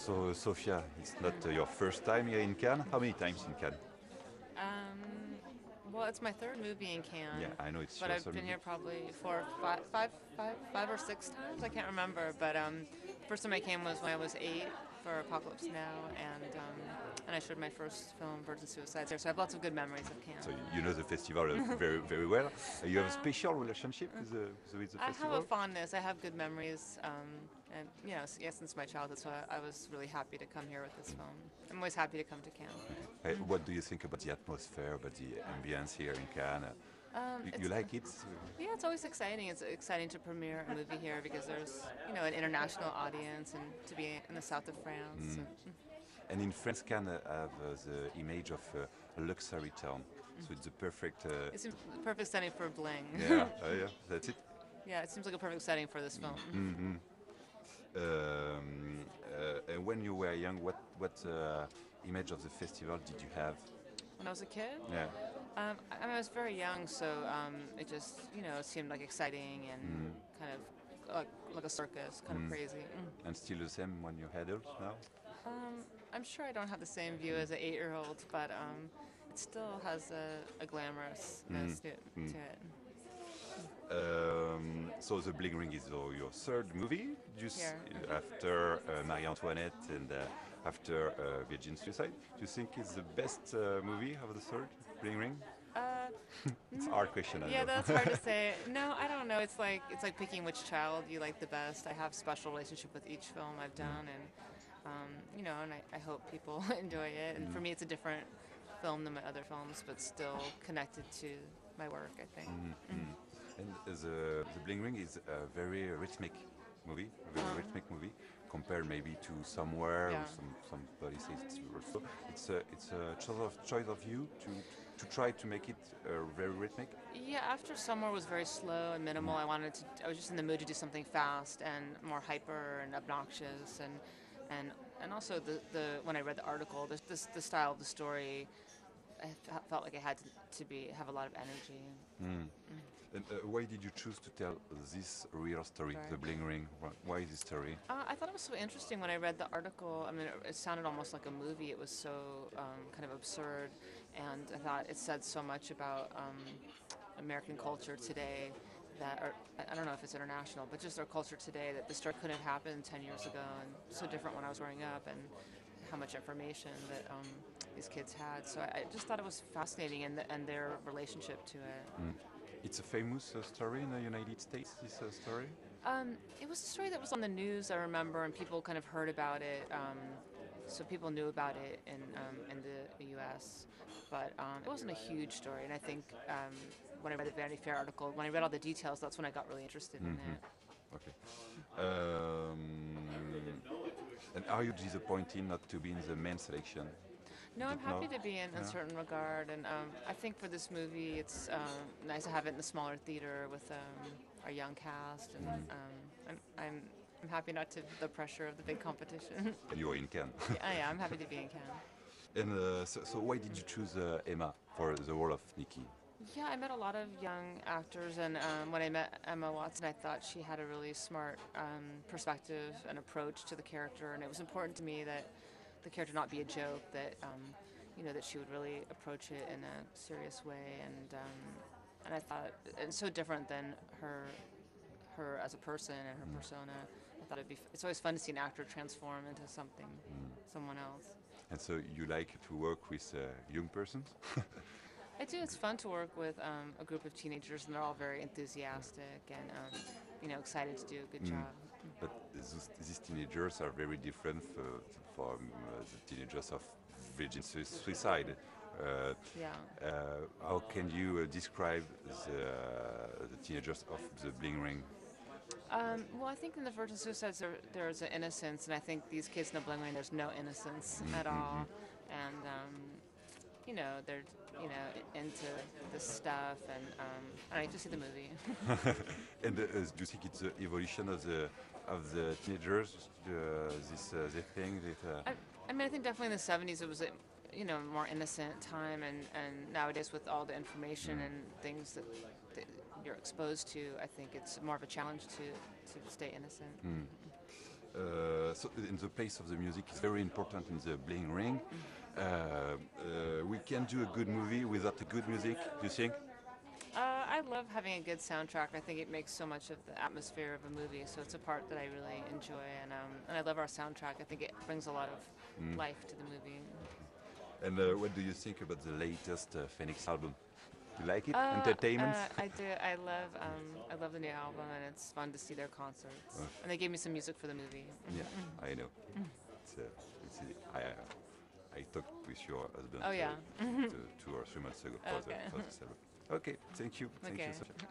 So, Sofia, it's not your first time here in Cannes. How many times in Cannes? Um, well, it's my third movie in Yeah, Cannes, I know it's but your I've third been movie. here probably five or six times. I can't remember, but first time I came was when I was 8 for Apocalypse Now, and I showed my first film, Birds and Suicides there. So I have lots of good memories of So Cannes. you know the festival very, very well. You have a Uh, special relationship with the I have a festival. fondness. I have good memories, and yeah, since my childhood. So I was really happy to come here with this film. I'm always happy to come to Cannes. What do you think about the atmosphere, about the ambience here in Cannes? You It's like it? Yeah, it's always exciting. It's exciting to premiere a movie here because there's an international audience and to be in the south of France. And in France, Cannes have the image of a luxury town. So it's the perfect. It seems the perfect setting for Bling. Yeah, yeah, that's it. Yeah, it seems like a perfect setting for this film. And when you were young, what image of the festival did you have? When I was a kid, Yeah. I mean, I was very young, so it just it seemed like exciting and kind of like a circus, kind of crazy. And still the same when you're adult now? I'm sure I don't have the same view as an 8-year-old, but it still has a glamorousness to it. So the Bling Ring is your third movie, just Here. after Marie Antoinette and after Virgin Suicide. Do you think it's the best movie of the third Bling Ring? Uh, It's a hard question, I Yeah, know. that's hard to say. No, I don't know. It's like picking which child you like the best. I have special relationship with each film I've done, and and I hope people enjoy it. And for me, it's a different film than my other films, but still connected to my work, I think. And the Bling Ring is a very rhythmic movie, a very rhythmic movie, compared maybe to Somewhere, or Yeah. somebody says it's also. It's a choice of you to try to make it very rhythmic. Yeah, after Somewhere was very slow and minimal, I was just in the mood to do something fast and more hyper and obnoxious, and and also the when I read the article, the style of the story, felt like it had to be have a lot of energy. And why did you choose to tell this real story, Sorry. the Bling Ring? Why this story? I thought it was so interesting when I read the article. I mean, it sounded almost like a movie. It was so kind of absurd, and I thought it said so much about American culture today. Or I don't know if it's international, but just our culture today. That the story couldn't have happened 10 years ago, and so different when I was growing up, and how much information that these kids had. So I just thought it was fascinating, and their relationship to it. It's a famous story in the United States, this story. It was a story that was on the news, I remember, and people kind of heard about it. So people knew about it in the U.S., but it wasn't a huge story. And I think when I read the Vanity Fair article, when I read all the details, that's when I got really interested in it. Okay. Um, and are you disappointed not to be in the main selection? No, I'm Did not? happy to be in a Yeah. certain regard, and I think for this movie, it's nice to have it in the smaller theater with our young cast, and I'm happy not to the pressure of the big competition. And you are in Cannes. Yeah, I'm happy to be in Cannes. And so why did you choose Emma for the role of Nikki? Yeah, I met a lot of young actors, and when I met Emma Watson, I thought she had a really smart perspective and approach to the character, and it was important to me that the character not be a joke, that that she would really approach it in a serious way, and I thought it's so different than her as a person and her persona. I thought it's always fun to see an actor transform into someone else. And so you like to work with young persons? I do. It's fun to work with a group of teenagers, and they're all very enthusiastic and excited to do a good job. But these teenagers are very different from the teenagers of Virgin Suicide. Uh, Yeah. how can you describe the teenagers of the Bling Ring? Well, I think in the Virgin Suicides there's an innocence, and I think these kids in the Bling Ring there's no innocence at all, and they're into this stuff, and I need to see the movie. And do you think it's the evolution of the teenagers? This they think that. I mean, I think definitely in the '70s it was a more innocent time, and nowadays with all the information and things that you're exposed to, I think it's more of a challenge to stay innocent. so in the place of the music is very important in the Bling Ring. We can do a good movie without a good music. Do you think? I love having a good soundtrack. I think it makes so much of the atmosphere of a movie. So it's a part that I really enjoy, and I love our soundtrack. I think it brings a lot of life to the movie. And what do you think about the latest Phoenix album? You like it? Entertainment? I do. I love the new album, and it's fun to see their concerts. And they gave me some music for the movie. Yeah, I know. It's, I talked with your husband Oh yeah. 2 or 3 months ago for Okay. the album. Okay, thank you. Thank Okay. you, Sofia.